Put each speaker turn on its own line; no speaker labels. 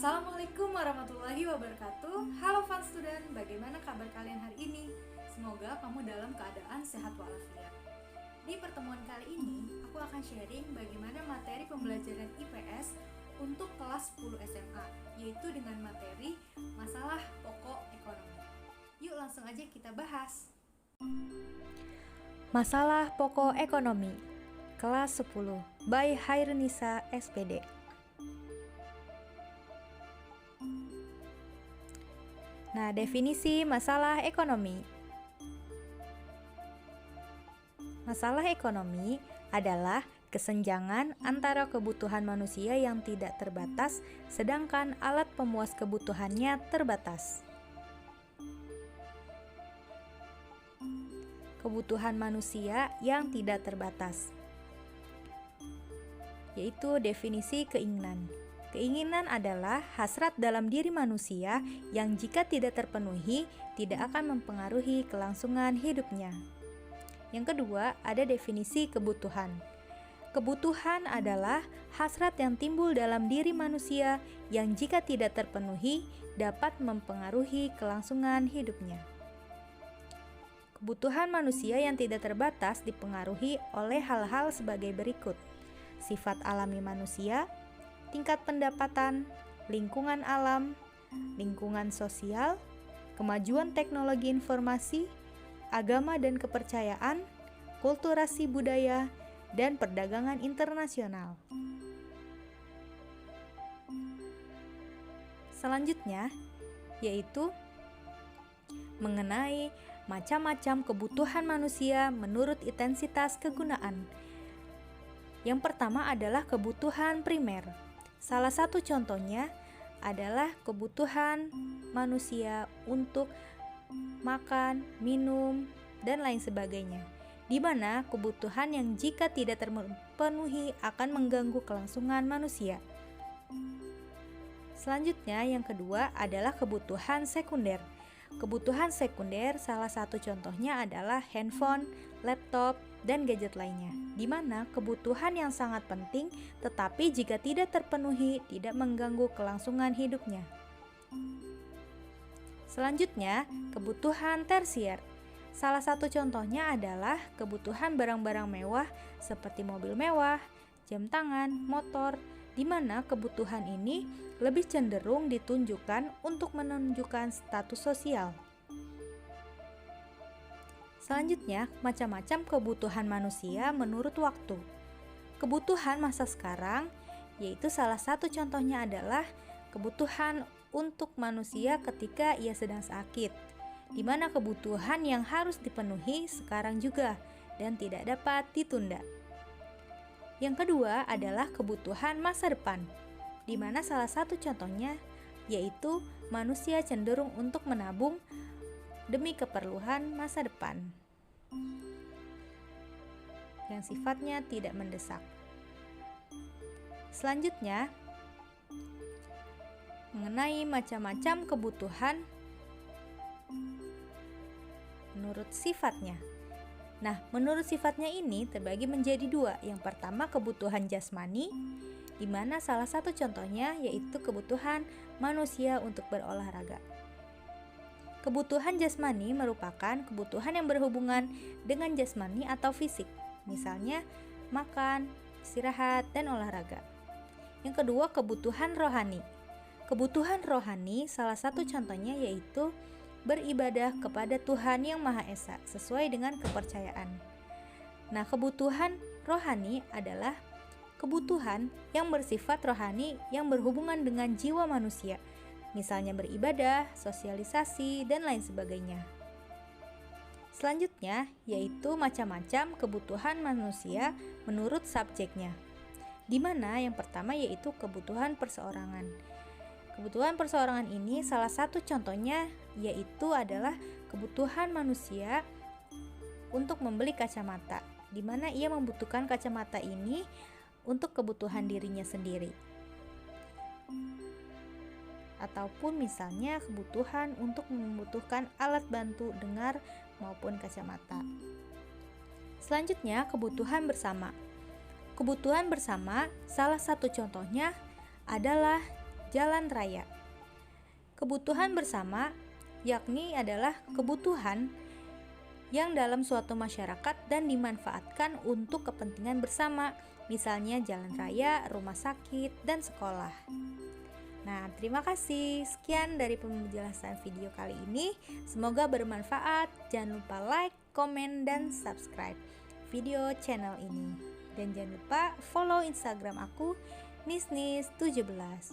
Assalamualaikum warahmatullahi wabarakatuh. Halo Fun Student, bagaimana kabar kalian hari ini? Semoga kamu dalam keadaan sehat walafiat. Di pertemuan kali ini, aku akan sharing bagaimana materi pembelajaran IPS untuk kelas 10 SMA, yaitu dengan materi masalah pokok ekonomi. Yuk langsung aja kita bahas.
Masalah pokok ekonomi, kelas 10, by Hairunisa SPD. Nah, definisi masalah ekonomi. Masalah ekonomi adalah kesenjangan antara kebutuhan manusia yang tidak terbatas, sedangkan alat pemuas kebutuhannya terbatas. Kebutuhan manusia yang tidak terbatas, yaitu definisi keinginan. Keinginan adalah hasrat dalam diri manusia yang jika tidak terpenuhi, tidak akan mempengaruhi kelangsungan hidupnya. Yang kedua, ada definisi kebutuhan. Kebutuhan adalah hasrat yang timbul dalam diri manusia yang jika tidak terpenuhi, dapat mempengaruhi kelangsungan hidupnya. Kebutuhan manusia yang tidak terbatas dipengaruhi oleh hal-hal sebagai berikut: sifat alami manusia, tingkat pendapatan, lingkungan alam, lingkungan sosial, kemajuan teknologi informasi, agama dan kepercayaan, kulturasi budaya, dan perdagangan internasional. Selanjutnya, yaitu mengenai macam-macam kebutuhan manusia menurut intensitas kegunaan. Yang pertama adalah kebutuhan primer. Salah satu contohnya adalah kebutuhan manusia untuk makan, minum, dan lain sebagainya, di mana kebutuhan yang jika tidak terpenuhi akan mengganggu kelangsungan manusia. Selanjutnya, yang kedua adalah kebutuhan sekunder. Kebutuhan sekunder salah satu contohnya adalah handphone, laptop, dan gadget lainnya, di mana kebutuhan yang sangat penting tetapi jika tidak terpenuhi tidak mengganggu kelangsungan hidupnya. Selanjutnya, kebutuhan tersier. Salah satu contohnya adalah kebutuhan barang-barang mewah seperti mobil mewah, jam tangan, motor, di mana kebutuhan ini lebih cenderung ditunjukkan untuk menunjukkan status sosial. Selanjutnya, macam-macam kebutuhan manusia menurut waktu. Kebutuhan masa sekarang, yaitu salah satu contohnya adalah kebutuhan untuk manusia ketika ia sedang sakit, di mana kebutuhan yang harus dipenuhi sekarang juga dan tidak dapat ditunda. Yang kedua adalah kebutuhan masa depan, di mana salah satu contohnya yaitu manusia cenderung untuk menabung demi keperluan masa depan yang sifatnya tidak mendesak. Selanjutnya, mengenai macam-macam kebutuhan menurut sifatnya. Nah, menurut sifatnya ini terbagi menjadi dua. Yang pertama, kebutuhan jasmani, di mana salah satu contohnya yaitu kebutuhan manusia untuk berolahraga. Kebutuhan jasmani merupakan kebutuhan yang berhubungan dengan jasmani atau fisik, misalnya makan, istirahat, dan olahraga. Yang kedua, kebutuhan rohani. Kebutuhan rohani salah satu contohnya yaitu beribadah kepada Tuhan Yang Maha Esa sesuai dengan kepercayaan. Nah, kebutuhan rohani adalah kebutuhan yang bersifat rohani yang berhubungan dengan jiwa manusia, misalnya beribadah, sosialisasi, dan lain sebagainya. Selanjutnya, yaitu macam-macam kebutuhan manusia menurut subjeknya, di mana yang pertama yaitu kebutuhan perseorangan. Kebutuhan perseorangan ini salah satu contohnya yaitu adalah kebutuhan manusia untuk membeli kacamata, di mana ia membutuhkan kacamata ini untuk kebutuhan dirinya sendiri. Ataupun misalnya kebutuhan untuk membutuhkan alat bantu dengar maupun kacamata. Selanjutnya, kebutuhan bersama. Kebutuhan bersama salah satu contohnya adalah jalan raya. Kebutuhan bersama yakni adalah kebutuhan yang dalam suatu masyarakat dan dimanfaatkan untuk kepentingan bersama, misalnya jalan raya, rumah sakit, dan sekolah. Nah, terima kasih. Sekian dari penjelasan video kali ini. Semoga bermanfaat. Jangan lupa like, komen, dan subscribe video channel ini. Dan jangan lupa follow Instagram aku, nisnis17.